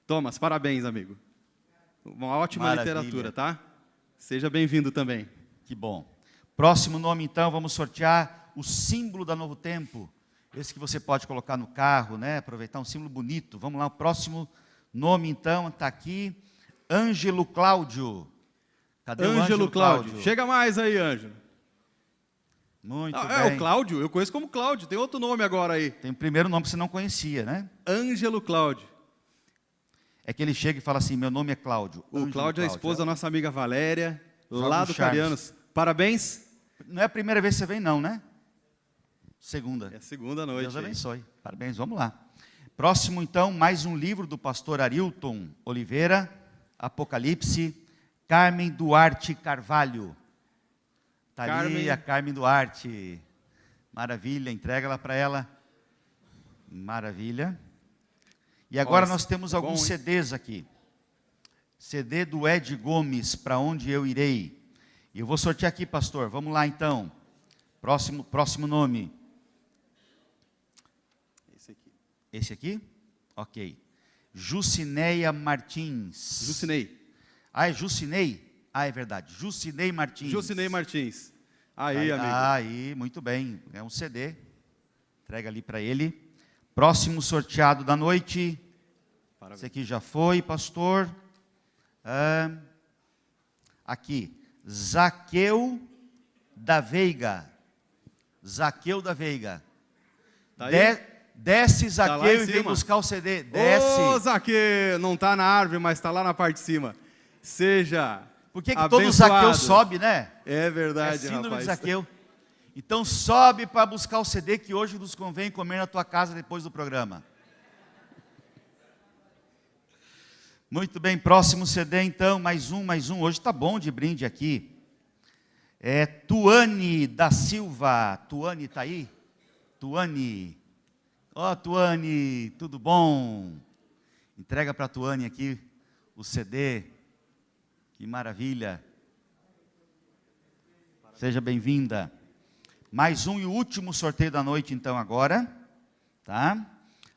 Thomas, parabéns, amigo. Uma ótima Maravilha. literatura, tá? Seja bem-vindo também. Que bom. Próximo nome, então, vamos sortear o símbolo da Novo Tempo. Esse que você pode colocar no carro, né? Aproveitar um símbolo bonito. Vamos lá, o próximo nome, então, está aqui. Ângelo Cláudio. Cadê o Ângelo Cláudio? Chega mais aí, Ângelo. Muito É bem. o Cláudio? Eu conheço como Cláudio. Tem outro nome agora aí. Tem o primeiro nome que você não conhecia, né? Ângelo Cláudio. É que ele chega e fala assim, meu nome é Cláudio. O Ângelo Cláudio é a esposa da nossa amiga Valéria, Joga lá um do charmes. Carianos. Parabéns. Não é a primeira vez que você vem, não, né? Segunda. É a segunda noite. Deus aí. abençoe. Parabéns, vamos lá. Próximo, então, mais um livro do pastor Arilton Oliveira, Apocalipse, Carmen Duarte Carvalho. Está ali a Carmen Duarte. Maravilha, entrega ela para ela. Maravilha. E agora Nossa, nós temos bom, alguns hein? CDs aqui. CD do Ed Gomes, Para Onde Eu Irei. E eu vou sortear aqui, pastor. Vamos lá, então. Próximo nome. Esse aqui. Esse aqui? Ok. Jucineia Martins. Jucinei. Ah, é Jucinei? Ah, é verdade. Jucinei Martins. Jucinei Martins. Aí, amigo. Aí, muito bem. É um CD. Entrega ali para ele. Próximo sorteado da noite. Parabéns. Esse aqui já foi, pastor. Aqui. Zaqueu da Veiga. Zaqueu da Veiga. Tá aí? Desce, Tá lá Zaqueu, em e vem cima. buscar o CD. Desce. Ô, Zaqueu, não está na árvore, mas está lá na parte de cima. Seja Por que todo abençoado. Zaqueu sobe, né? É É verdade, síndrome de rapaz. Zaqueu. Então sobe para buscar o CD que hoje nos convém comer na tua casa depois do programa. Muito bem, próximo CD então, mais um. Hoje está bom de brinde aqui. É Tuane da Silva. Tuane está aí? Tuane. Ó, Tuane, tudo bom? Entrega para a Tuane aqui o CD. Que maravilha. Seja bem-vinda. Mais um e último sorteio da noite, então, agora. Tá?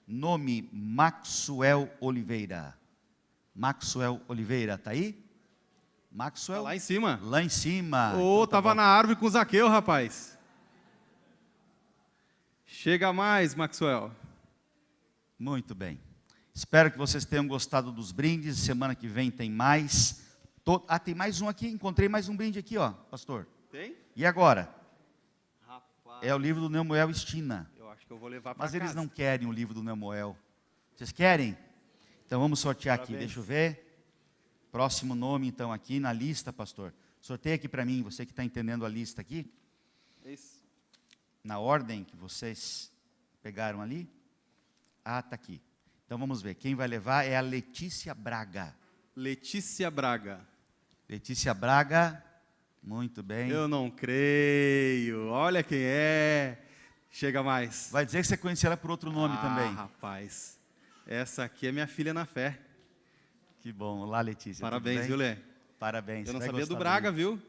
Nome, Maxwell Oliveira. Maxwell Oliveira, tá aí? Maxwell? Tá lá em cima. Lá em cima. Ô, Então tá tava bom. na árvore com o Zaqueu, rapaz. Chega mais, Maxwell. Muito bem. Espero que vocês tenham gostado dos brindes. Semana que vem tem mais. Tem mais um aqui. Encontrei mais um brinde aqui, ó, pastor. Tem? E agora? Rapaz, É o livro do Nemuel Stina. eu acho que eu vou levar para Mas casa. eles não querem o livro do Nemuel. Vocês querem? Então vamos sortear aqui. Parabéns. Deixa eu ver. Próximo nome, então, aqui na lista, pastor. Sorteia aqui para mim, você que está entendendo a lista aqui. Isso. Na ordem que vocês pegaram ali. Ah, está aqui. Então vamos ver. Quem vai levar é a Letícia Braga. Letícia Braga. Letícia Braga. Muito bem. Eu não creio. Olha quem é. Chega mais. Vai dizer que você conhecia ela por outro nome também. Rapaz. Essa aqui é minha filha na fé. Que bom. Olá, Letícia. Parabéns, tudo viu, bem? Lê? Parabéns. Eu não Vai sabia do gostar Braga, livro. viu?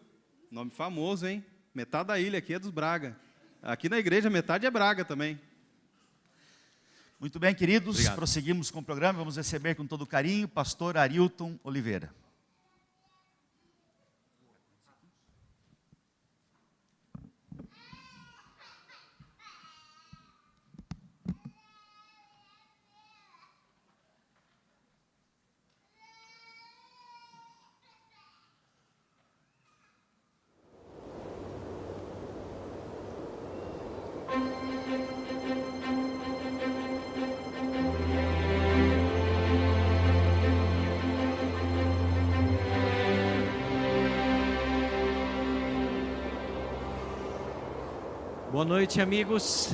Nome famoso, hein? Metade da ilha aqui é dos Braga. Aqui na igreja, metade é Braga também. Muito bem, queridos. Obrigado. Prosseguimos com o programa. Vamos receber com todo carinho o pastor Arilton Oliveira. Boa noite, amigos.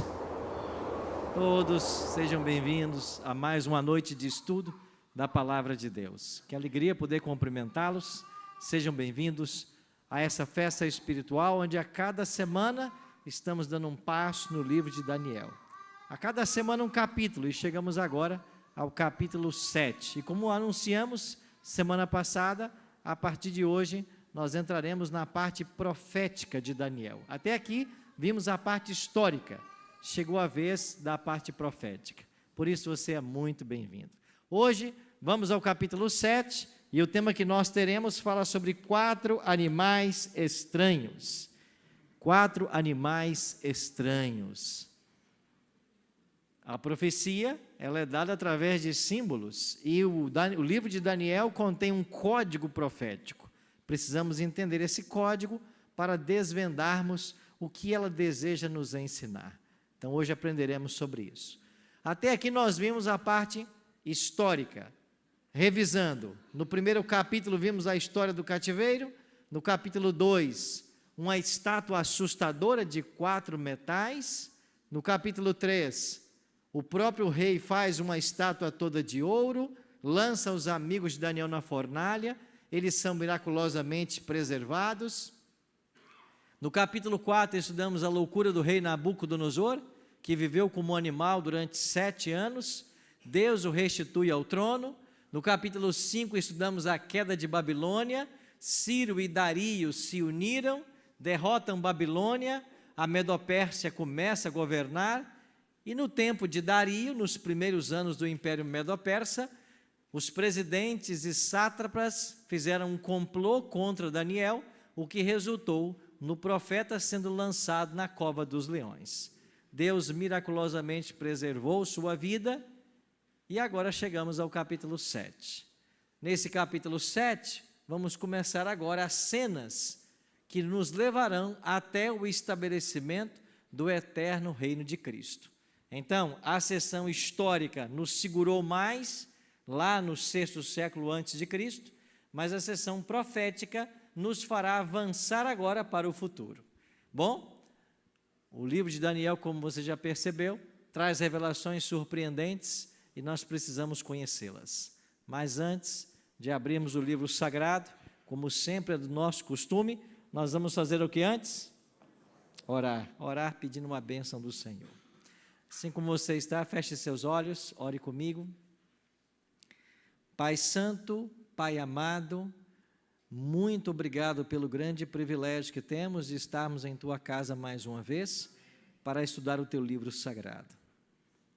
Todos sejam bem-vindos a mais uma noite de estudo da Palavra de Deus. Que alegria poder cumprimentá-los. Sejam bem-vindos a essa festa espiritual, onde a cada semana estamos dando um passo no livro de Daniel. A cada semana um capítulo, e chegamos agora ao capítulo 7. E como anunciamos semana passada, a partir de hoje, nós entraremos na parte profética de Daniel. Até aqui, vimos a parte histórica, chegou a vez da parte profética. Por isso você é muito bem-vindo. Hoje vamos ao capítulo 7, e o tema que nós teremos fala sobre 4 animais estranhos. 4 animais estranhos. A profecia, ela é dada através de símbolos, e o livro de Daniel contém um código profético. Precisamos entender esse código para desvendarmos o que ela deseja nos ensinar. Então, hoje aprenderemos sobre isso. Até aqui nós vimos a parte histórica. Revisando, no primeiro capítulo vimos a história do cativeiro, no capítulo 2, uma estátua assustadora de 4 metais, no capítulo 3, o próprio rei faz uma estátua toda de ouro, lança os amigos de Daniel na fornalha, eles são miraculosamente preservados. No capítulo 4, estudamos a loucura do rei Nabucodonosor, que viveu como animal durante 7 anos, Deus o restitui ao trono. No capítulo 5, estudamos a queda de Babilônia, Ciro e Dario se uniram, derrotam Babilônia, a Medopérsia começa a governar, e no tempo de Dario, nos primeiros anos do Império Medo-Persa, os presidentes e sátrapas fizeram um complô contra Daniel, o que resultou no profeta sendo lançado na cova dos leões. Deus miraculosamente preservou sua vida, e agora chegamos ao capítulo 7. Nesse capítulo 7, vamos começar agora as cenas que nos levarão até o estabelecimento do eterno reino de Cristo. Então, a sessão histórica nos segurou mais lá no 6º século antes de Cristo, mas a sessão profética nos fará avançar agora para o futuro. Bom, o livro de Daniel, como você já percebeu, traz revelações surpreendentes e nós precisamos conhecê-las. Mas antes de abrirmos o livro sagrado, como sempre é do nosso costume, nós vamos fazer o que antes? Orar pedindo uma bênção do Senhor. Assim como você está, feche seus olhos, ore comigo. Pai Santo, Pai amado, muito obrigado pelo grande privilégio que temos de estarmos em Tua casa mais uma vez, para estudar o Teu livro sagrado.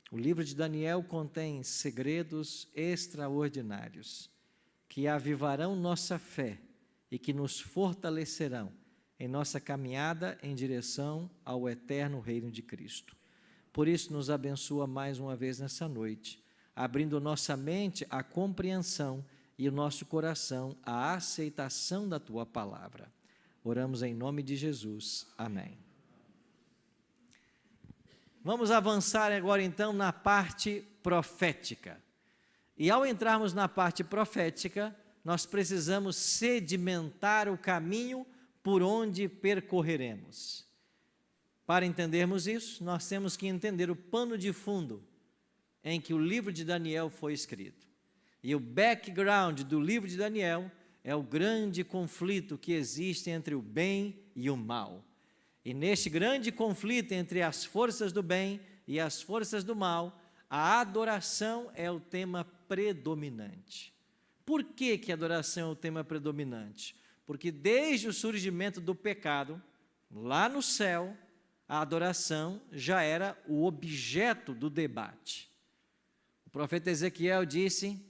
O livro de Daniel contém segredos extraordinários, que avivarão nossa fé e que nos fortalecerão em nossa caminhada em direção ao eterno reino de Cristo. Por isso, nos abençoa mais uma vez nessa noite, abrindo nossa mente à compreensão e o nosso coração à aceitação da Tua palavra. Oramos em nome de Jesus. Amém. Vamos avançar agora então na parte profética. E ao entrarmos na parte profética, nós precisamos sedimentar o caminho por onde percorreremos. Para entendermos isso, nós temos que entender o pano de fundo em que o livro de Daniel foi escrito. E o background do livro de Daniel é o grande conflito que existe entre o bem e o mal. E neste grande conflito entre as forças do bem e as forças do mal, a adoração é o tema predominante. Por que que a adoração é o tema predominante? Porque desde o surgimento do pecado, lá no céu, a adoração já era o objeto do debate. O profeta Ezequiel disse: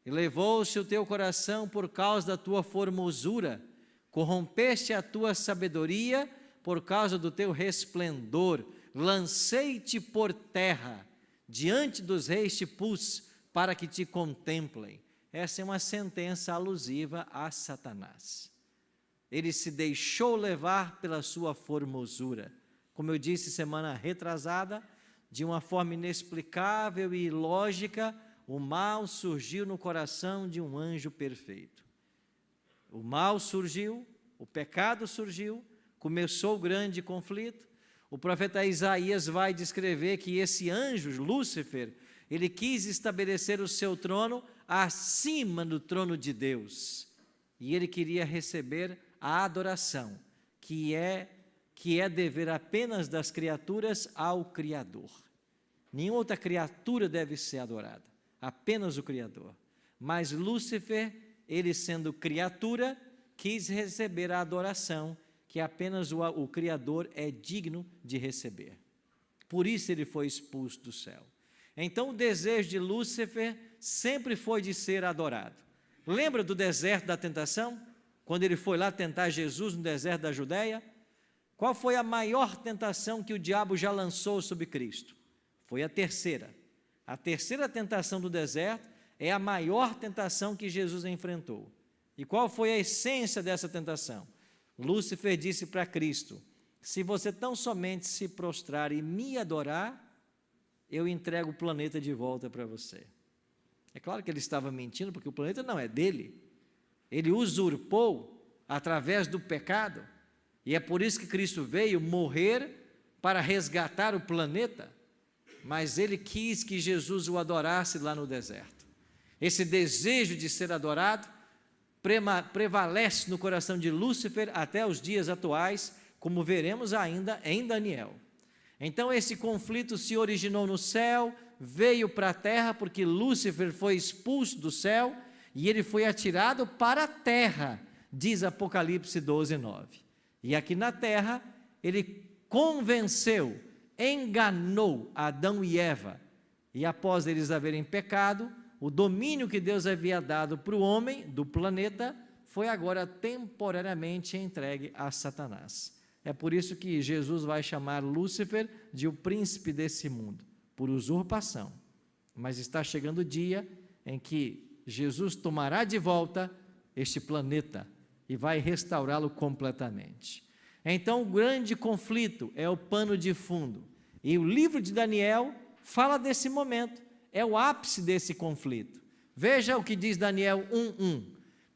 elevou-se o teu coração por causa da tua formosura, corrompeste a tua sabedoria por causa do teu resplendor, lancei-te por terra, diante dos reis te pus, para que te contemplem. Essa é uma sentença alusiva a Satanás. Ele se deixou levar pela sua formosura. Como eu disse semana retrasada, de uma forma inexplicável e ilógica, o mal surgiu no coração de um anjo perfeito. O mal surgiu, o pecado surgiu, começou o grande conflito. O profeta Isaías vai descrever que esse anjo, Lúcifer, ele quis estabelecer o seu trono acima do trono de Deus. E ele queria receber a adoração, que é dever apenas das criaturas ao Criador. Nenhuma outra criatura deve ser adorada, apenas o Criador. Mas Lúcifer, ele sendo criatura, quis receber a adoração que apenas o Criador é digno de receber. Por isso ele foi expulso do céu. Então o desejo de Lúcifer sempre foi de ser adorado. Lembra do deserto da tentação? Quando ele foi lá tentar Jesus no deserto da Judéia? Qual foi a maior tentação que o diabo já lançou sobre Cristo? Foi a terceira. A terceira tentação do deserto é a maior tentação que Jesus enfrentou. E qual foi a essência dessa tentação? Lúcifer disse para Cristo: se você tão somente se prostrar e me adorar, eu entrego o planeta de volta para você. É claro que ele estava mentindo, porque o planeta não é dele. Ele usurpou através do pecado, e é por isso que Cristo veio morrer para resgatar o planeta, mas ele quis que Jesus o adorasse lá no deserto. Esse desejo de ser adorado prevalece no coração de Lúcifer até os dias atuais, como veremos ainda em Daniel. Então esse conflito se originou no céu, veio para a terra, porque Lúcifer foi expulso do céu, e ele foi atirado para a terra, diz Apocalipse 12:9. E aqui na terra, ele convenceu, enganou Adão e Eva, e após eles haverem pecado, o domínio que Deus havia dado para o homem do planeta foi agora temporariamente entregue a Satanás. É por isso que Jesus vai chamar Lúcifer de o príncipe desse mundo, por usurpação. Mas está chegando o dia em que Jesus tomará de volta este planeta e vai restaurá-lo completamente. Então, o grande conflito é o pano de fundo. E o livro de Daniel fala desse momento, é o ápice desse conflito. Veja o que diz Daniel 1:1.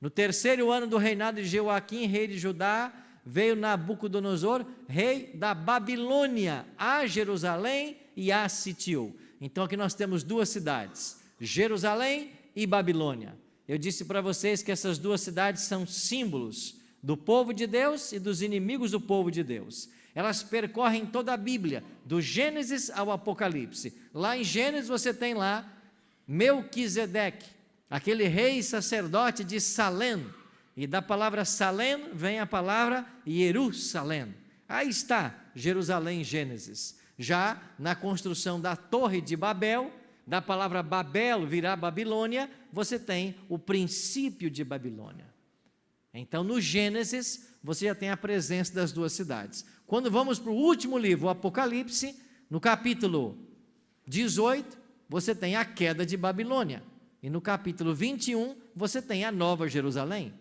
No terceiro ano do reinado de Joaquim, rei de Judá, veio Nabucodonosor, rei da Babilônia, a Jerusalém e a sitiou. Então aqui nós temos duas cidades, Jerusalém e Babilônia. Eu disse para vocês que essas duas cidades são símbolos do povo de Deus e dos inimigos do povo de Deus. Elas percorrem toda a Bíblia, do Gênesis ao Apocalipse. Lá em Gênesis você tem lá Melquisedeque, aquele rei sacerdote de Salém, e da palavra Salém vem a palavra Jerusalém. Aí está Jerusalém em Gênesis. Já na construção da Torre de Babel, da palavra Babel virá Babilônia, você tem o princípio de Babilônia. Então, no Gênesis, você já tem a presença das duas cidades. Quando vamos para o último livro, o Apocalipse, no capítulo 18, você tem a queda de Babilônia. E no capítulo 21, você tem a Nova Jerusalém.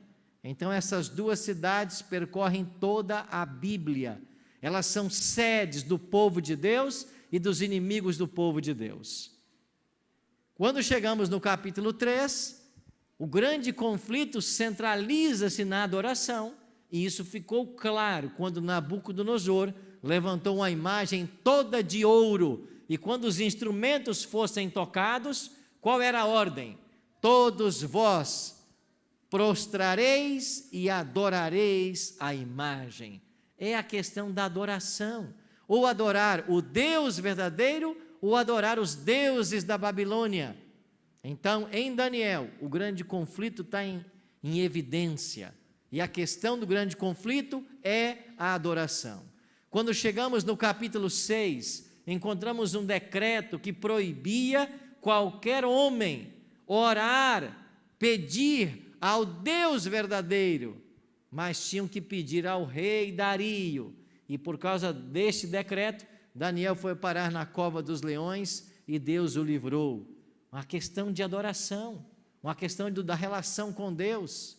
Então, essas duas cidades percorrem toda a Bíblia. Elas são sedes do povo de Deus e dos inimigos do povo de Deus. Quando chegamos no capítulo 3, o grande conflito centraliza-se na adoração, e isso ficou claro quando Nabucodonosor levantou uma imagem toda de ouro, e quando os instrumentos fossem tocados, qual era a ordem? Todos vós prostrareis e adorareis a imagem. É a questão da adoração, ou adorar o Deus verdadeiro, ou adorar os deuses da Babilônia. Então, em Daniel, o grande conflito está em evidência, e a questão do grande conflito é a adoração. Quando chegamos no capítulo 6, encontramos um decreto que proibia qualquer homem orar, pedir ao Deus verdadeiro, mas tinham que pedir ao rei Dario, e por causa deste decreto, Daniel foi parar na cova dos leões e Deus o livrou. Uma questão de adoração, uma questão da relação com Deus.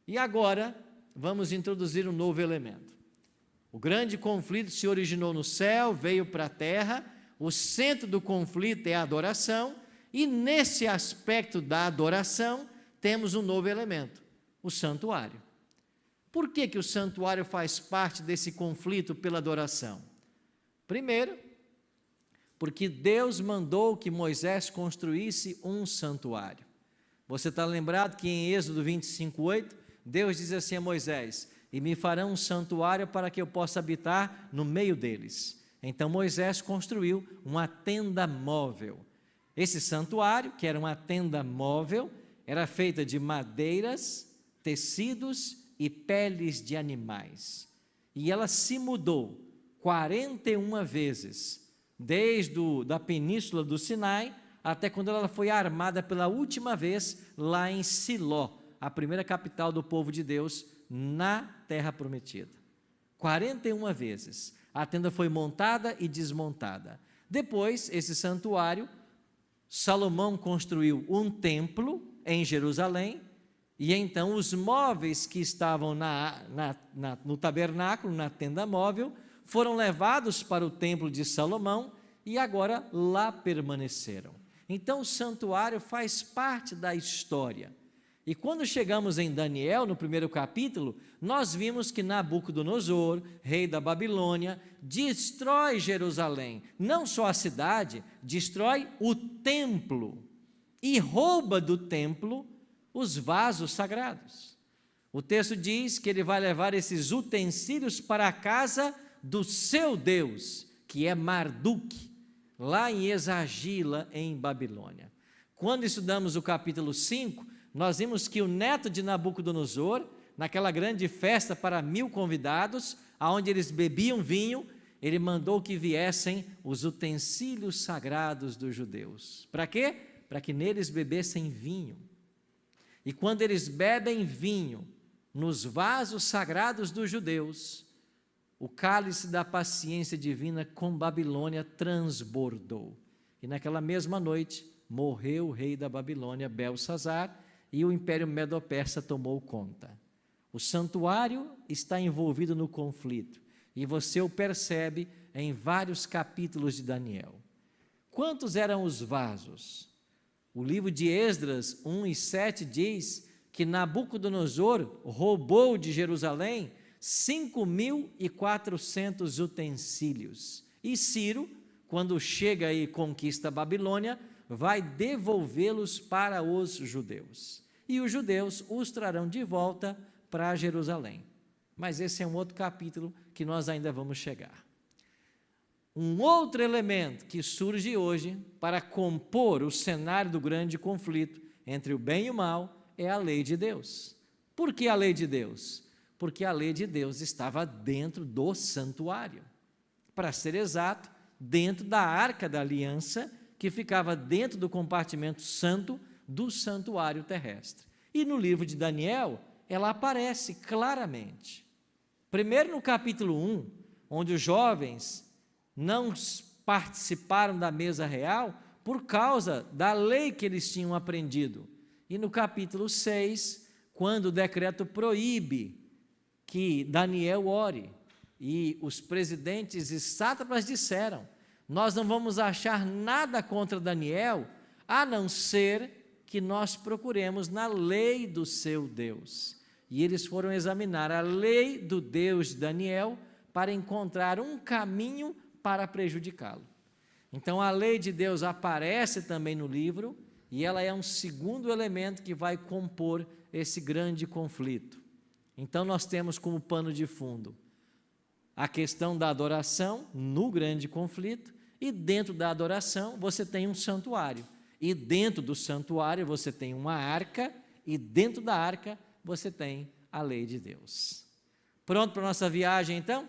E agora, vamos introduzir um novo elemento. O grande conflito se originou no céu, veio para a terra, o centro do conflito é a adoração, e nesse aspecto da adoração, temos um novo elemento, o santuário. Por que que o santuário faz parte desse conflito pela adoração? Primeiro, porque Deus mandou que Moisés construísse um santuário. Você está lembrado que em Êxodo 25:8, Deus diz assim a Moisés: e me farão um santuário para que eu possa habitar no meio deles. Então Moisés construiu uma tenda móvel. Esse santuário, que era uma tenda móvel, era feita de madeiras, tecidos e peles de animais. E ela se mudou 41 vezes, desde da península do Sinai até quando ela foi armada pela última vez lá em Siló, a primeira capital do povo de Deus na Terra Prometida. 41 vezes a tenda foi montada e desmontada. Depois, esse santuário, Salomão construiu um templo em Jerusalém, e então os móveis que estavam no tabernáculo, na tenda móvel, foram levados para o templo de Salomão e agora lá permaneceram. Então o santuário faz parte da história. E quando chegamos em Daniel, no primeiro capítulo, nós vimos que Nabucodonosor, rei da Babilônia, destrói Jerusalém, não só a cidade, destrói o templo e rouba do templo os vasos sagrados. O texto diz que ele vai levar esses utensílios para a casa do seu Deus, que é Marduk, lá em Esagila, em Babilônia. Quando estudamos o capítulo 5, nós vimos que o neto de Nabucodonosor, naquela grande festa para 1000 convidados, aonde eles bebiam vinho, ele mandou que viessem os utensílios sagrados dos judeus. Para quê? Para que neles bebessem vinho. E quando eles bebem vinho nos vasos sagrados dos judeus, o cálice da paciência divina com Babilônia transbordou. E naquela mesma noite morreu o rei da Babilônia, Belsazar, e o império medo-persa tomou conta. O santuário está envolvido no conflito, e você o percebe em vários capítulos de Daniel. Quantos eram os vasos? O livro de Esdras 1:7 diz que Nabucodonosor roubou de Jerusalém 5.400 utensílios. E Ciro, quando chega e conquista a Babilônia, vai devolvê-los para os judeus. E os judeus os trarão de volta para Jerusalém. Mas esse é um outro capítulo que nós ainda vamos chegar. Um outro elemento que surge hoje para compor o cenário do grande conflito entre o bem e o mal é a lei de Deus. Por que a lei de Deus? Porque a lei de Deus estava dentro do santuário. Para ser exato, dentro da arca da aliança, que ficava dentro do compartimento santo do santuário terrestre. E no livro de Daniel, ela aparece claramente. Primeiro no capítulo 1, onde os jovens não participaram da mesa real por causa da lei que eles tinham aprendido. E no capítulo 6, quando o decreto proíbe que Daniel ore, e os presidentes e sátrapas disseram: nós não vamos achar nada contra Daniel, a não ser que nós procuremos na lei do seu Deus. E eles foram examinar a lei do Deus de Daniel para encontrar um caminho para prejudicá-lo. Então a lei de Deus aparece também no livro, e ela é um segundo elemento que vai compor esse grande conflito. Então nós temos como pano de fundo a questão da adoração no grande conflito, e dentro da adoração você tem um santuário, e dentro do santuário você tem uma arca, e dentro da arca você tem a lei de Deus. Pronto para a nossa viagem então?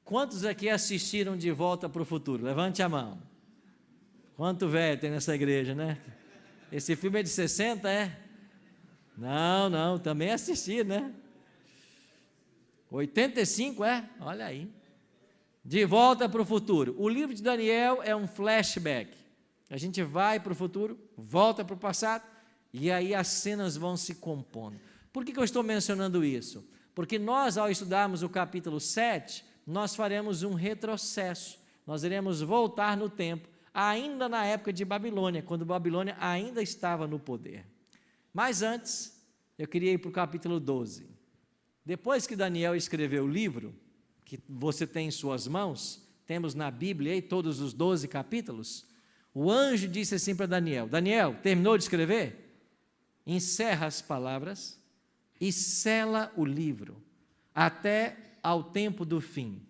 Quantos aqui assistiram De Volta para o Futuro? Levante a mão. Quanto velho tem nessa igreja, né? Esse filme é de 60, é? Não, também assisti, né? 85, é? Olha aí. De Volta para o Futuro. O livro de Daniel é um flashback. A gente vai para o futuro, volta para o passado, e aí as cenas vão se compondo. Por que eu estou mencionando isso? Porque nós, ao estudarmos o capítulo 7, nós faremos um retrocesso. Nós iremos voltar no tempo, ainda na época de Babilônia, quando Babilônia ainda estava no poder. Mas antes, eu queria ir para o capítulo 12. Depois que Daniel escreveu o livro, que você tem em suas mãos, temos na Bíblia aí todos os 12 capítulos, o anjo disse assim para Daniel: Daniel, terminou de escrever? Encerra as palavras e sela o livro, até ao tempo do fim.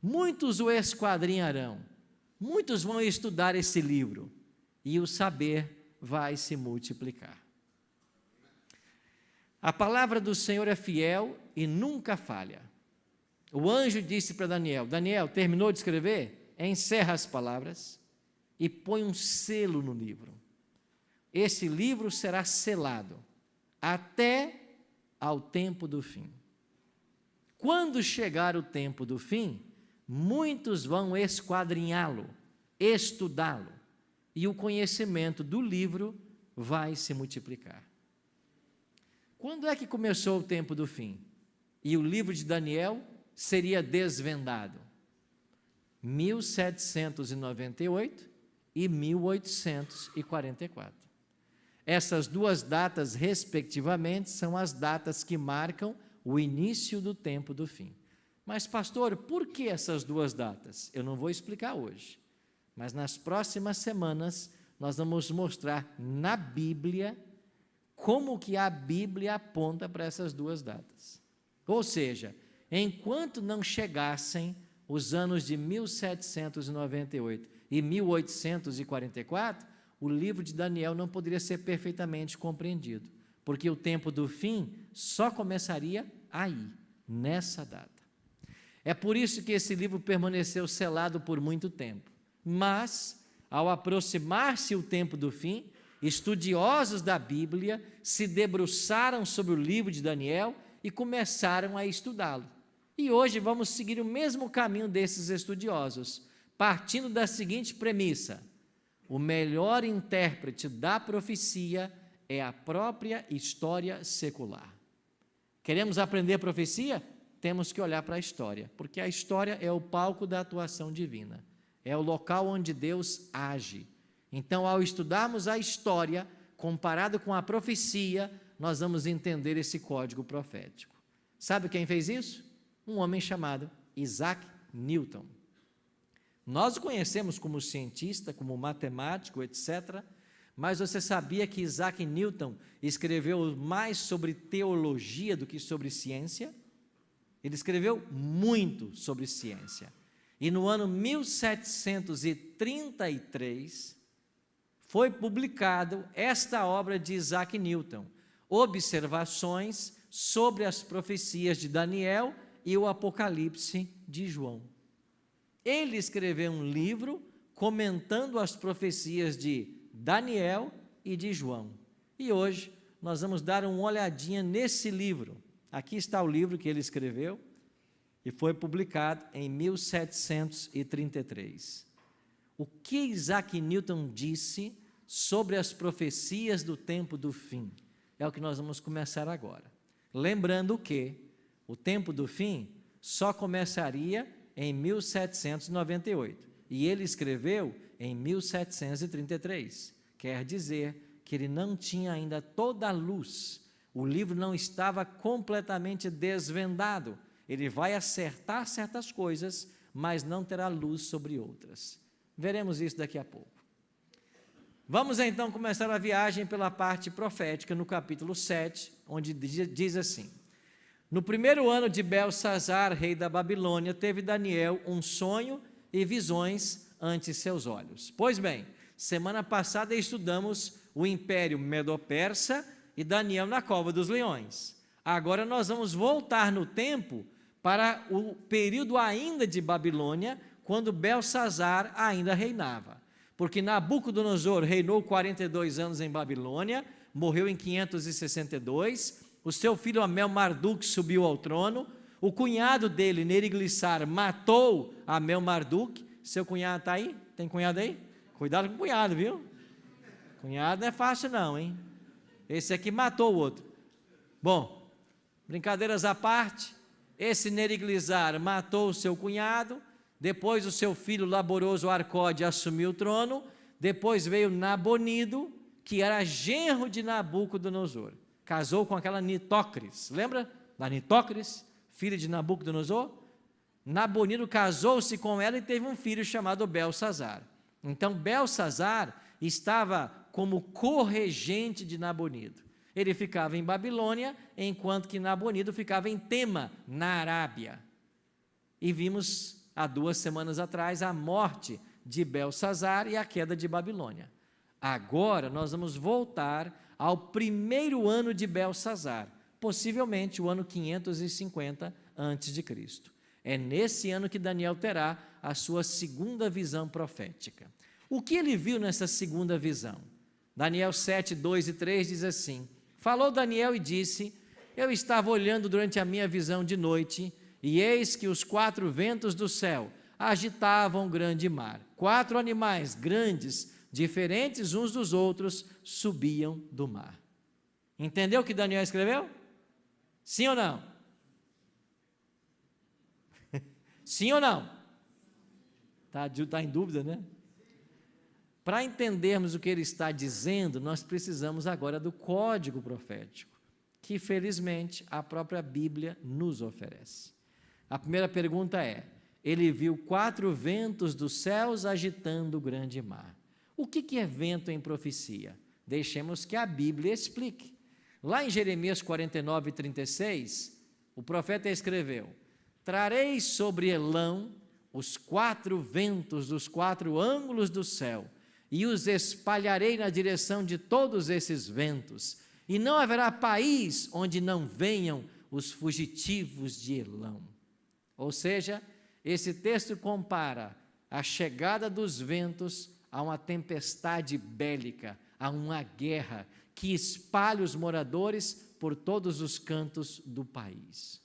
Muitos o esquadrinharão, muitos vão estudar esse livro, e o saber vai se multiplicar. A palavra do Senhor é fiel e nunca falha. O anjo disse para Daniel: Daniel, terminou de escrever? Encerra as palavras e põe um selo no livro. Esse livro será selado até ao tempo do fim. Quando chegar o tempo do fim, muitos vão esquadrinhá-lo, estudá-lo, e o conhecimento do livro vai se multiplicar. Quando é que começou o tempo do fim? E o livro de Daniel seria desvendado? 1798 e 1844. Essas duas datas, respectivamente, são as datas que marcam o início do tempo do fim. Mas, pastor, por que essas duas datas? Eu não vou explicar hoje, mas nas próximas semanas nós vamos mostrar na Bíblia como que a Bíblia aponta para essas duas datas. Ou seja, enquanto não chegassem os anos de 1798 e 1844, o livro de Daniel não poderia ser perfeitamente compreendido, porque o tempo do fim só começaria aí, nessa data. É por isso que esse livro permaneceu selado por muito tempo. Mas, ao aproximar-se o tempo do fim, estudiosos da Bíblia se debruçaram sobre o livro de Daniel e começaram a estudá-lo. E hoje vamos seguir o mesmo caminho desses estudiosos, partindo da seguinte premissa: o melhor intérprete da profecia é a própria história secular. Queremos aprender profecia? Temos que olhar para a história, porque a história é o palco da atuação divina, é o local onde Deus age. Então, ao estudarmos a história, comparado com a profecia, nós vamos entender esse código profético. Sabe quem fez isso? Um homem chamado Isaac Newton. Nós o conhecemos como cientista, como matemático, etc., mas você sabia que Isaac Newton escreveu mais sobre teologia do que sobre ciência? Ele escreveu muito sobre ciência. E no ano 1733, foi publicado esta obra de Isaac Newton, Observações sobre as profecias de Daniel e o Apocalipse de João. Ele escreveu um livro comentando as profecias de Daniel e de João. E hoje nós vamos dar uma olhadinha nesse livro. Aqui está o livro que ele escreveu e foi publicado em 1733. O que Isaac Newton disse sobre as profecias do tempo do fim? É o que nós vamos começar agora. Lembrando que o tempo do fim só começaria em 1798 e ele escreveu em 1733. Quer dizer que ele não tinha ainda toda a luz, o livro não estava completamente desvendado. Ele vai acertar certas coisas, mas não terá luz sobre outras. Veremos isso daqui a pouco. Vamos então começar a viagem pela parte profética no capítulo 7, onde diz assim: no primeiro ano de Belsazar, rei da Babilônia, teve Daniel um sonho e visões ante seus olhos. Pois bem, semana passada estudamos o Império Medo-Persa e Daniel na cova dos leões. Agora nós vamos voltar no tempo para o período ainda de Babilônia, quando Belsazar ainda reinava. Porque Nabucodonosor reinou 42 anos em Babilônia, morreu em 562, o seu filho Amel-Marduk subiu ao trono, o cunhado dele, Neriglissar, matou Amel-Marduk. Seu cunhado está aí? Tem cunhado aí? Cuidado com o cunhado, viu? Cunhado não é fácil não, hein? Esse aqui matou o outro. Bom, brincadeiras à parte, esse Neriglissar matou o seu cunhado, depois o seu filho laboroso Arcode assumiu o trono, depois veio Nabonido, que era genro de Nabucodonosor, casou com aquela Nitocris, lembra da Nitocris, filha de Nabucodonosor? Nabonido casou-se com ela e teve um filho chamado Belsazar. Então Belsazar estava como corregente de Nabonido. Ele ficava em Babilônia, enquanto que Nabonido ficava em Tema, na Arábia. E vimos há 2 semanas atrás a morte de Belsazar e a queda de Babilônia. Agora nós vamos voltar ao primeiro ano de Belsazar, possivelmente o ano 550 a.C. É nesse ano que Daniel terá a sua segunda visão profética. O que ele viu nessa segunda visão? Daniel 7, 2 e 3 diz assim: falou Daniel e disse: eu estava olhando durante a minha visão de noite, e eis que os 4 ventos do céu agitavam o grande mar. 4 animais grandes, diferentes uns dos outros, subiam do mar. Entendeu o que Daniel escreveu? Sim ou não? Sim ou não? Tá em dúvida, né? Para entendermos o que ele está dizendo, nós precisamos agora do código profético, que felizmente a própria Bíblia nos oferece. A primeira pergunta é: ele viu 4 ventos dos céus agitando o grande mar. O que é vento em profecia? Deixemos que a Bíblia explique. Lá em Jeremias 49, 36, o profeta escreveu: trarei sobre Elão os 4 ventos dos 4 ângulos do céu, e os espalharei na direção de todos esses ventos, e não haverá país onde não venham os fugitivos de Elão. Ou seja, esse texto compara a chegada dos ventos a uma tempestade bélica, a uma guerra que espalha os moradores por todos os cantos do país.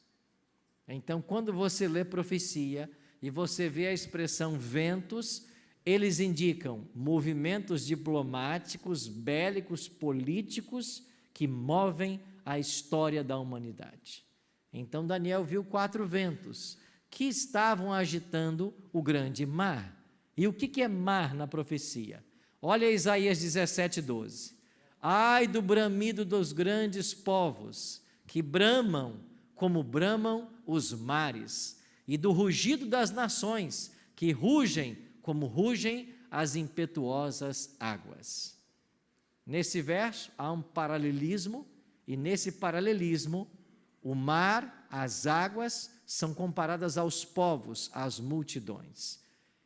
Então, quando você lê profecia e você vê a expressão ventos, eles indicam movimentos diplomáticos, bélicos, políticos que movem a história da humanidade. Então Daniel viu 4 ventos que estavam agitando o grande mar. E o que é mar na profecia? Olha Isaías 17, 12. Ai do bramido dos grandes povos, que bramam como bramam os mares, e do rugido das nações, que rugem como rugem as impetuosas águas. Nesse verso há um paralelismo, e nesse paralelismo, o mar, as águas, são comparadas aos povos, às multidões.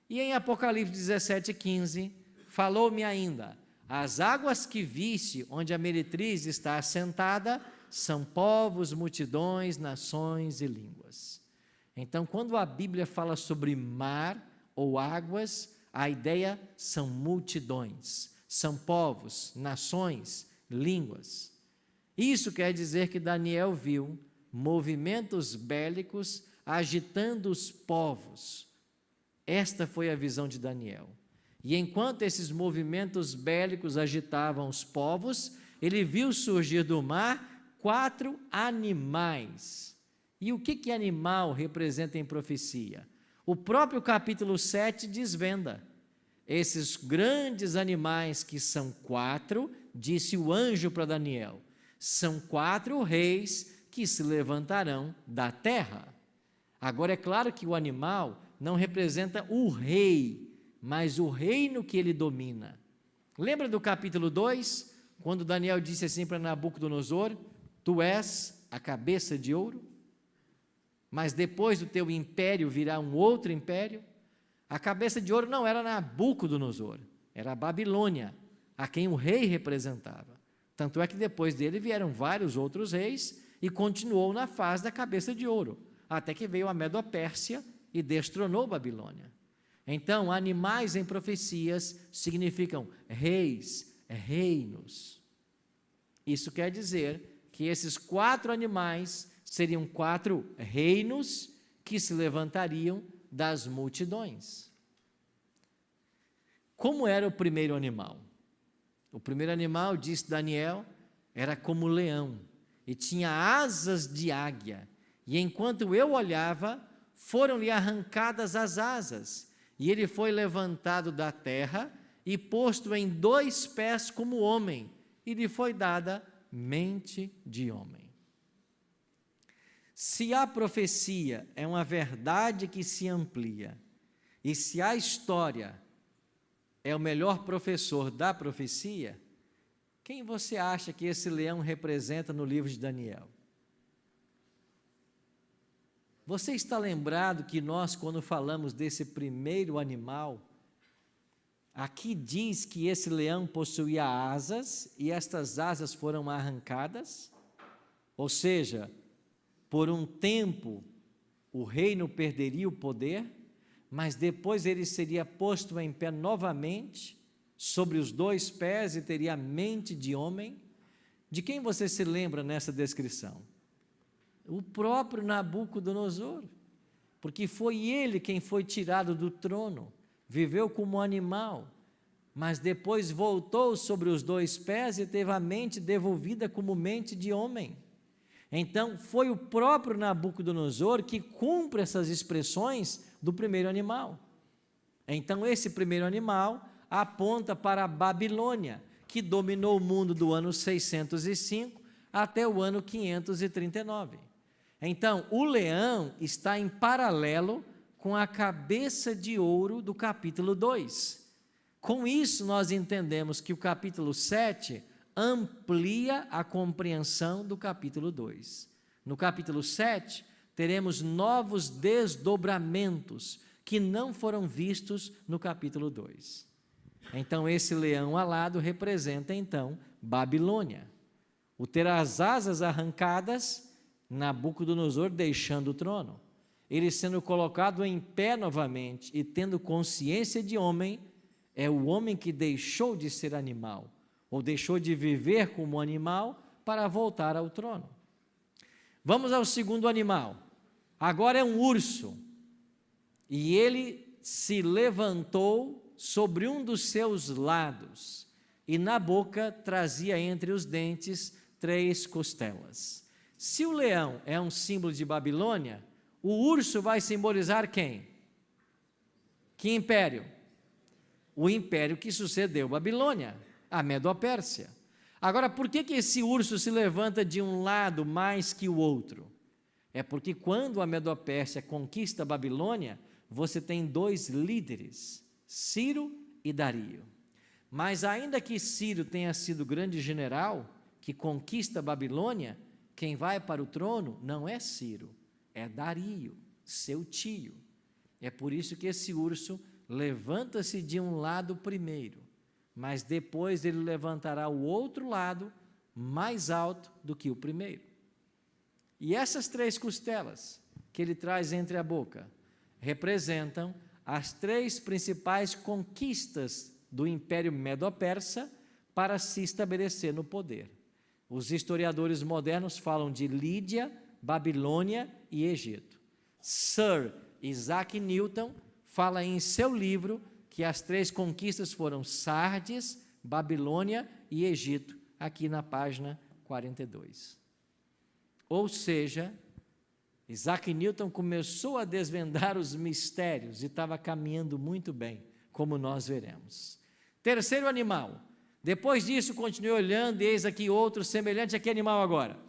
E em Apocalipse 17, 15, falou-me ainda: as águas que viste, onde a meretriz está assentada, são povos, multidões, nações e línguas. Então, quando a Bíblia fala sobre mar ou águas, a ideia são multidões, são povos, nações, línguas. Isso quer dizer que Daniel viu movimentos bélicos agitando os povos. Esta foi a visão de Daniel. E enquanto esses movimentos bélicos agitavam os povos, ele viu surgir do mar 4 animais. E o que animal representa em profecia? O próprio capítulo 7 desvenda. Esses grandes animais, que são 4, disse o anjo para Daniel, são 4 reis que se levantarão da terra. Agora é claro que o animal não representa o rei, mas o reino que ele domina. Lembra do capítulo 2, quando Daniel disse assim para Nabucodonosor: tu és a cabeça de ouro, mas depois do teu império virá um outro império? A cabeça de ouro não era Nabucodonosor, era a Babilônia, a quem o rei representava. Tanto é que depois dele vieram vários outros reis e continuou na fase da cabeça de ouro, até que veio a Medo-Pérsia e destronou Babilônia. Então, animais em profecias significam reis, reinos. Isso quer dizer que esses 4 animais seriam 4 reinos que se levantariam das multidões. Como era o primeiro animal? O primeiro animal, disse Daniel, era como leão e tinha asas de águia. E enquanto eu olhava, foram-lhe arrancadas as asas, e ele foi levantado da terra e posto em 2 pés como homem, e lhe foi dada mente de homem. Se a profecia é uma verdade que se amplia, e se a história é o melhor professor da profecia, quem você acha que esse leão representa no livro de Daniel? Você está lembrado que nós, quando falamos desse primeiro animal, aqui diz que esse leão possuía asas, e estas asas foram arrancadas? Ou seja, por um tempo, o reino perderia o poder, mas depois ele seria posto em pé novamente, sobre os 2 pés, e teria a mente de homem. De quem você se lembra nessa descrição? O próprio Nabucodonosor, porque foi ele quem foi tirado do trono, viveu como animal, mas depois voltou sobre os 2 pés e teve a mente devolvida como mente de homem. Então, foi o próprio Nabucodonosor que cumpre essas expressões do primeiro animal. Então, esse primeiro animal aponta para a Babilônia, que dominou o mundo do ano 605 até o ano 539. Então, o leão está em paralelo com a cabeça de ouro do capítulo 2. Com isso, nós entendemos que o capítulo 7 amplia a compreensão do capítulo 2. No capítulo 7, teremos novos desdobramentos que não foram vistos no capítulo 2. Então, esse leão alado representa, então, Babilônia. O ter as asas arrancadas, Nabucodonosor deixando o trono. Ele sendo colocado em pé novamente e tendo consciência de homem, é o homem que deixou de ser animal, ou deixou de viver como animal para voltar ao trono. Vamos ao segundo animal. Agora é um urso, e ele se levantou sobre um dos seus lados, e na boca trazia entre os dentes 3 costelas. Se o leão é um símbolo de Babilônia, o urso vai simbolizar quem? Que império? O império que sucedeu Babilônia, a Medo-Pérsia. Agora, por que esse urso se levanta de um lado mais que o outro? É porque quando a Medo-Pérsia conquista a Babilônia, você tem 2 líderes, Ciro e Dario. Mas ainda que Ciro tenha sido grande general, que conquista a Babilônia, quem vai para o trono não é Ciro, é Dario, seu tio. É por isso que esse urso levanta-se de um lado primeiro, mas depois ele levantará o outro lado mais alto do que o primeiro. E essas 3 costelas que ele traz entre a boca representam as 3 principais conquistas do Império Medo-Persa para se estabelecer no poder. Os historiadores modernos falam de Lídia, Babilônia e Egito. Sir Isaac Newton fala em seu livro que as 3 conquistas foram Sardes, Babilônia e Egito, aqui na página 42. Ou seja, Isaac Newton começou a desvendar os mistérios e estava caminhando muito bem, como nós veremos. Terceiro animal. Depois disso, continuei olhando e eis aqui outro semelhante a que animal agora?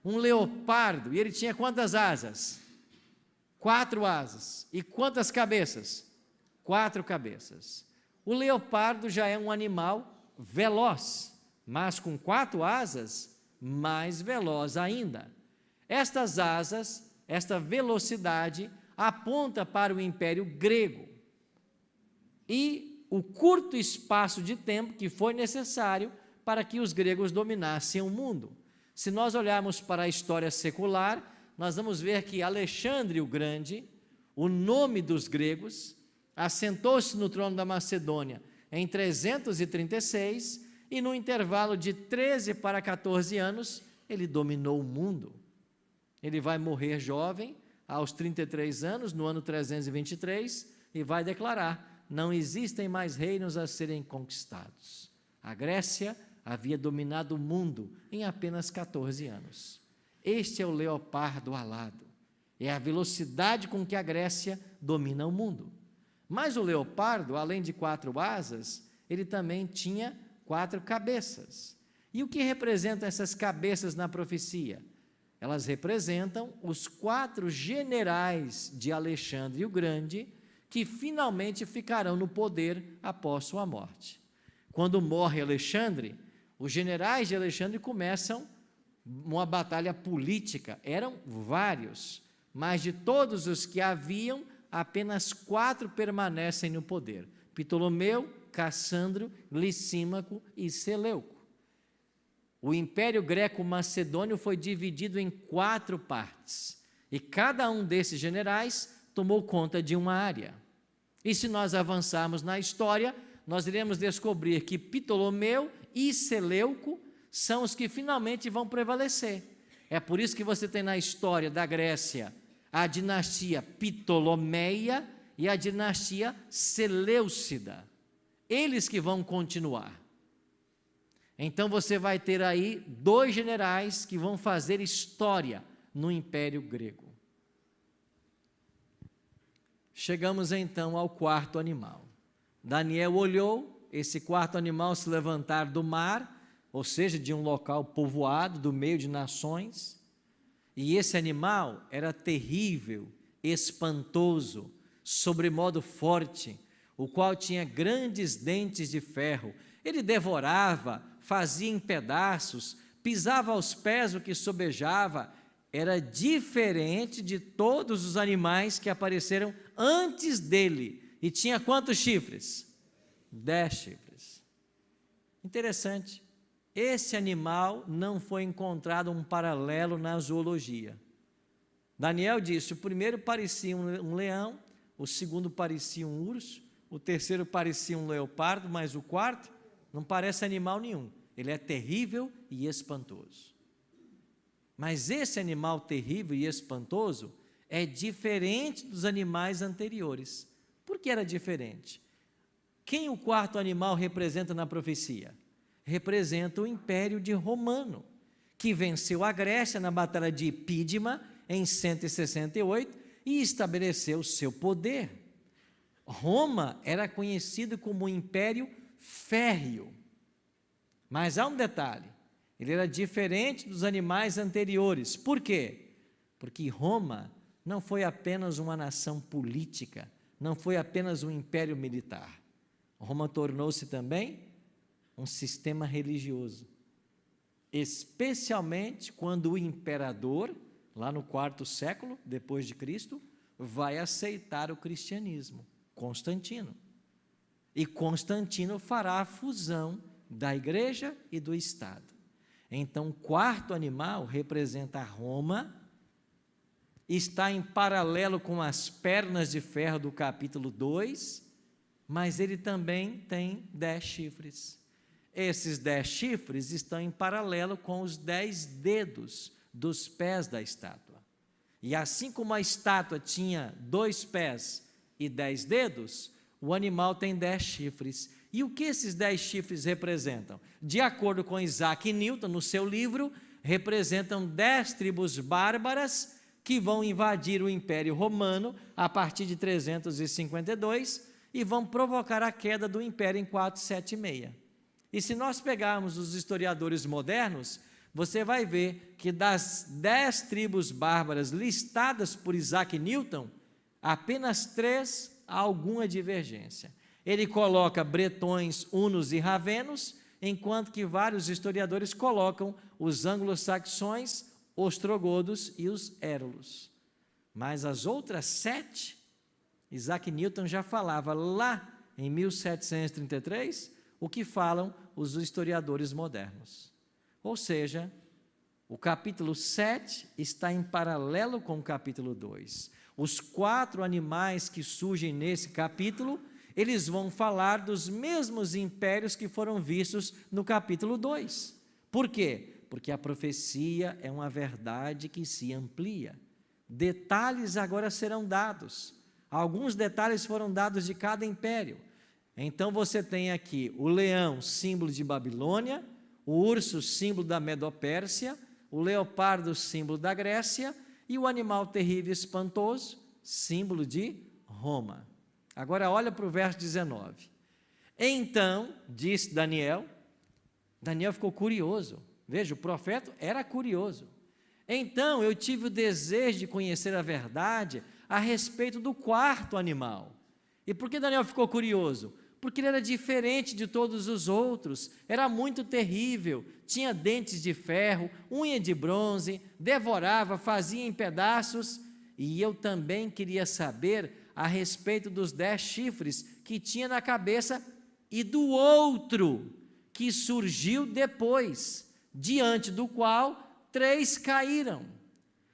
Um leopardo. E ele tinha quantas asas? 4 asas. E quantas cabeças? 4 cabeças. O leopardo já é um animal veloz, mas com 4 asas, mais veloz ainda. Estas asas, esta velocidade, aponta para o Império Grego. E o curto espaço de tempo que foi necessário para que os gregos dominassem o mundo. Se nós olharmos para a história secular, nós vamos ver que Alexandre o Grande, o nome dos gregos, assentou-se no trono da Macedônia em 336 e no intervalo de 13 para 14 anos, ele dominou o mundo. Ele vai morrer jovem, aos 33 anos, no ano 323, e vai declarar: não existem mais reinos a serem conquistados. A Grécia havia dominado o mundo em apenas 14 anos. Este é o leopardo alado. É a velocidade com que a Grécia domina o mundo. Mas o leopardo, além de 4 asas, ele também tinha 4 cabeças. E o que representam essas cabeças na profecia? Elas representam os 4 generais de Alexandre o Grande, que finalmente ficarão no poder após sua morte. Quando morre Alexandre, os generais de Alexandre começam uma batalha política. Eram vários, mas de todos os que haviam, apenas 4 permanecem no poder: Ptolomeu, Cassandro, Licímaco e Seleuco. O Império Greco-Macedônio foi dividido em 4 partes, e cada um desses generais tomou conta de uma área. E se nós avançarmos na história, nós iremos descobrir que Ptolomeu e Seleuco são os que finalmente vão prevalecer. É por isso que você tem na história da Grécia a dinastia Ptolomeia e a dinastia Seleucida. Eles que vão continuar. Então você vai ter aí 2 generais que vão fazer história no Império Grego. Chegamos então ao 4º animal. Daniel olhou esse 4º animal se levantar do mar, ou seja, de um local povoado, do meio de nações, e esse animal era terrível, espantoso, sobremodo forte, o qual tinha grandes dentes de ferro. Ele devorava, fazia em pedaços, pisava aos pés o que sobejava. Era diferente de todos os animais que apareceram antes dele. E tinha quantos chifres? 10 chifres. Interessante. Esse animal não foi encontrado um paralelo na zoologia. Daniel disse: o primeiro parecia um leão, o segundo parecia um urso, o terceiro parecia um leopardo, mas o quarto não parece animal nenhum. Ele é terrível e espantoso. Mas esse animal terrível e espantoso é diferente dos animais anteriores. Por que era diferente? Quem o 4º animal representa na profecia? Representa o Império de Romano, que venceu a Grécia na Batalha de Epídima em 168 e estabeleceu seu poder. Roma era conhecido como um império férreo. Mas há um detalhe: ele era diferente dos animais anteriores. Por quê? Porque Roma não foi apenas uma nação política, não foi apenas um império militar. Roma tornou-se também um sistema religioso, especialmente quando o imperador, lá no 4º século depois de Cristo, vai aceitar o cristianismo, Constantino. E Constantino fará a fusão da igreja e do Estado. Então, o 4º animal representa Roma, está em paralelo com as pernas de ferro do capítulo 2, mas ele também tem 10 chifres. Esses 10 chifres estão em paralelo com os 10 dedos dos pés da estátua. E assim como a estátua tinha 2 pés e 10 dedos, o animal tem 10 chifres. E o que esses 10 chifres representam? De acordo com Isaac Newton, no seu livro, representam 10 tribos bárbaras que vão invadir o Império Romano a partir de 352 e vão provocar a queda do Império em 476. E se nós pegarmos os historiadores modernos, você vai ver que das 10 tribos bárbaras listadas por Isaac Newton, apenas 3 há alguma divergência. Ele coloca bretões, hunos e ravenos, enquanto que vários historiadores colocam os anglo-saxões, ostrogodos e os érulos. Mas as outras 7, Isaac Newton já falava lá em 1733, o que falam os historiadores modernos. Ou seja, o capítulo 7 está em paralelo com o capítulo 2. Os 4 animais que surgem nesse capítulo, eles vão falar dos mesmos impérios que foram vistos no capítulo 2. Por quê? Porque a profecia é uma verdade que se amplia. Detalhes agora serão dados. Alguns detalhes foram dados de cada império. Então você tem aqui o leão, símbolo de Babilônia, o urso, símbolo da Medopérsia, o leopardo, símbolo da Grécia, e o animal terrível e espantoso, símbolo de Roma. Agora olha para o verso 19. Então, disse Daniel ficou curioso. Veja, o profeta era curioso. Então eu tive o desejo de conhecer a verdade a respeito do 4º animal. E por que Daniel ficou curioso? Porque ele era diferente de todos os outros, era muito terrível, tinha dentes de ferro, unha de bronze, devorava, fazia em pedaços, e eu também queria saber a respeito dos 10 chifres que tinha na cabeça e do outro que surgiu depois, diante do qual 3 caíram,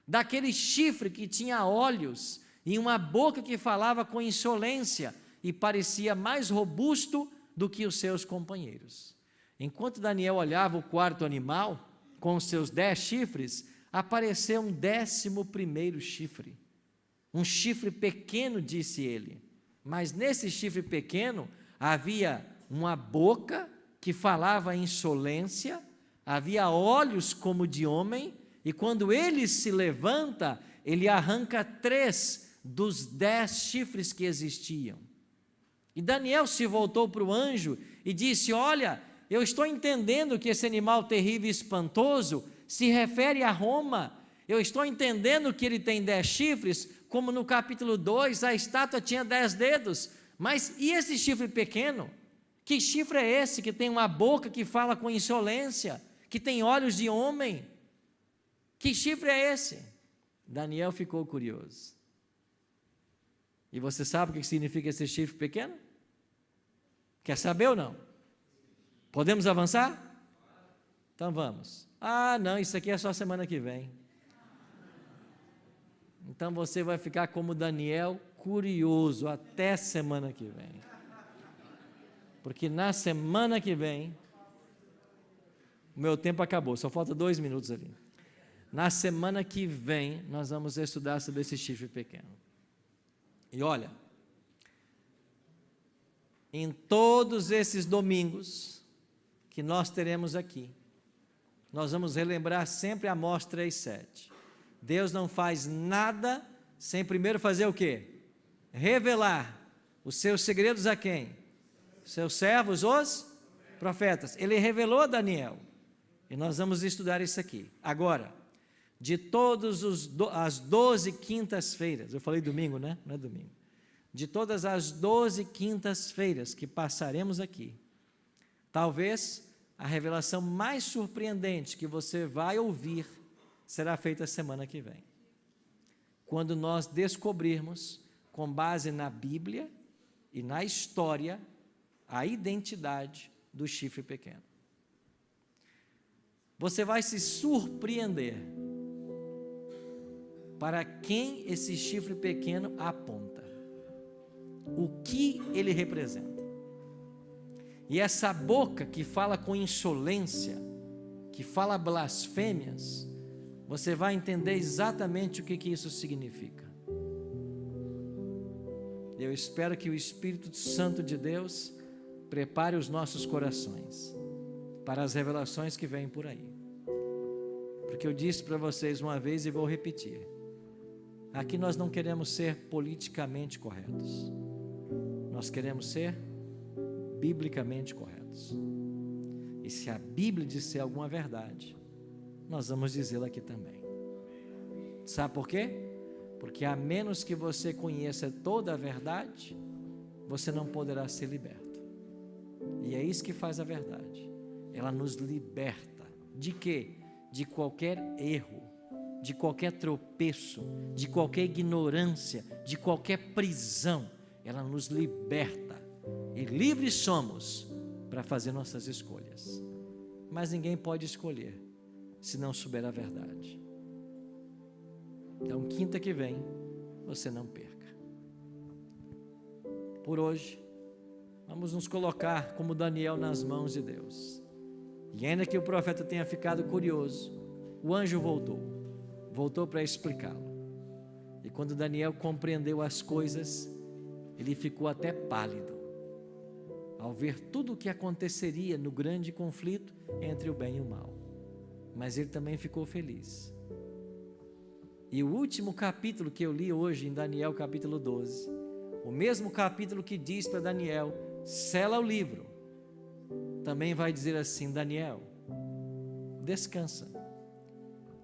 daquele chifre que tinha olhos e uma boca que falava com insolência, e parecia mais robusto do que os seus companheiros. Enquanto Daniel olhava o quarto animal, com os seus 10 chifres, apareceu um 11º chifre. Um chifre pequeno, disse ele, mas nesse chifre pequeno havia uma boca que falava insolência, havia olhos como de homem, e quando ele se levanta, ele arranca 3 dos 10 chifres que existiam. E Daniel se voltou para o anjo e disse: olha, eu estou entendendo que esse animal terrível e espantoso se refere a Roma. Eu estou entendendo que ele tem 10 chifres, como no capítulo 2 a estátua tinha 10 dedos. Mas e esse chifre pequeno? Que chifre é esse que tem uma boca que fala com insolência, que tem olhos de homem? Que chifre é esse? Daniel ficou curioso. E você sabe o que significa esse chifre pequeno? Quer saber ou não? Podemos avançar? Então vamos. Ah, não, isso aqui é só semana que vem. Então você vai ficar como Daniel, curioso até semana que vem. Porque na semana que vem, o meu tempo acabou, só falta 2 minutos ali. Na semana que vem, nós vamos estudar sobre esse chifre pequeno. E olha, em todos esses domingos que nós teremos aqui, nós vamos relembrar sempre Amós 3:7. Deus não faz nada sem primeiro fazer o quê? Revelar os seus segredos a quem? Seus servos, os profetas. Ele revelou a Daniel. E nós vamos estudar isso aqui. Agora, de todas as 12 quintas-feiras, eu falei domingo, né? Não é domingo. De todas as 12 quintas-feiras que passaremos aqui, talvez a revelação mais surpreendente que você vai ouvir será feita semana que vem. Quando nós descobrirmos, com base na Bíblia e na história, a identidade do chifre pequeno. Você vai se surpreender para quem esse chifre pequeno aponta, o que ele representa. E essa boca que fala com insolência, que fala blasfêmias, você vai entender exatamente o que isso significa. Eu espero que o Espírito Santo de Deus prepare os nossos corações para as revelações que vêm por aí. Porque eu disse para vocês uma vez e vou repetir: aqui nós não queremos ser politicamente corretos, nós queremos ser biblicamente corretos. E se a Bíblia disser alguma verdade, nós vamos dizê-la aqui também. Sabe por quê? Porque a menos que você conheça toda a verdade, você não poderá ser liberto. E é isso que faz a verdade. Ela nos liberta. De quê? De qualquer erro, de qualquer tropeço, de qualquer ignorância, de qualquer prisão. Ela nos liberta. E livres somos para fazer nossas escolhas. Mas ninguém pode escolher se não souber a verdade. Então, quinta que vem, você não perca. Por hoje, vamos nos colocar como Daniel nas mãos de Deus. E ainda que o profeta tenha ficado curioso, o anjo voltou para explicá-lo. E quando Daniel compreendeu as coisas, ele ficou até pálido, ao ver tudo o que aconteceria no grande conflito entre o bem e o mal. Mas ele também ficou feliz. E o último capítulo que eu li hoje, em Daniel capítulo 12, o mesmo capítulo que diz para Daniel: sela o livro, também vai dizer assim: Daniel, descansa.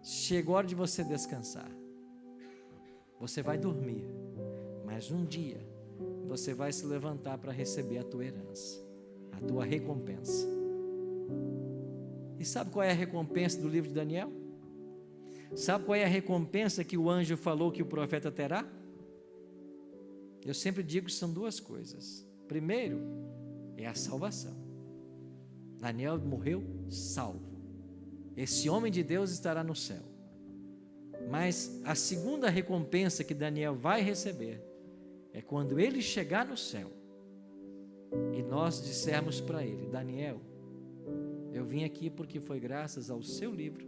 Chegou a hora de você descansar. Você vai dormir, mas um dia você vai se levantar para receber a tua herança, a tua recompensa. E sabe qual é a recompensa do livro de Daniel? Sabe qual é a recompensa que o anjo falou que o profeta terá? Eu sempre digo que são 2 coisas. Primeiro, é a salvação. Daniel morreu salvo. Esse homem de Deus estará no céu. Mas a segunda recompensa que Daniel vai receber é quando ele chegar no céu, e nós dissermos para ele: Daniel, eu vim aqui porque foi graças ao seu livro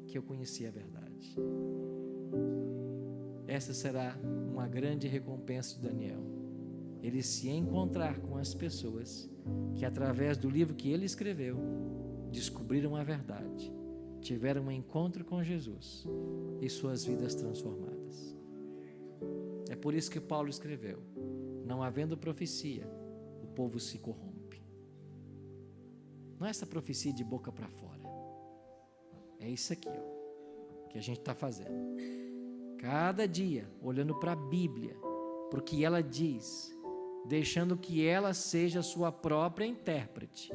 que eu conheci a verdade. Essa será uma grande recompensa de Daniel. Ele se encontrar com as pessoas que, através do livro que ele escreveu, descobriram a verdade, tiveram um encontro com Jesus e suas vidas transformadas. É por isso que Paulo escreveu: não havendo profecia, o povo se corrompe. Não é essa profecia de boca para fora, é isso aqui, ó, que a gente está fazendo. Cada dia, olhando para a Bíblia, para o que ela diz, deixando que ela seja a sua própria intérprete.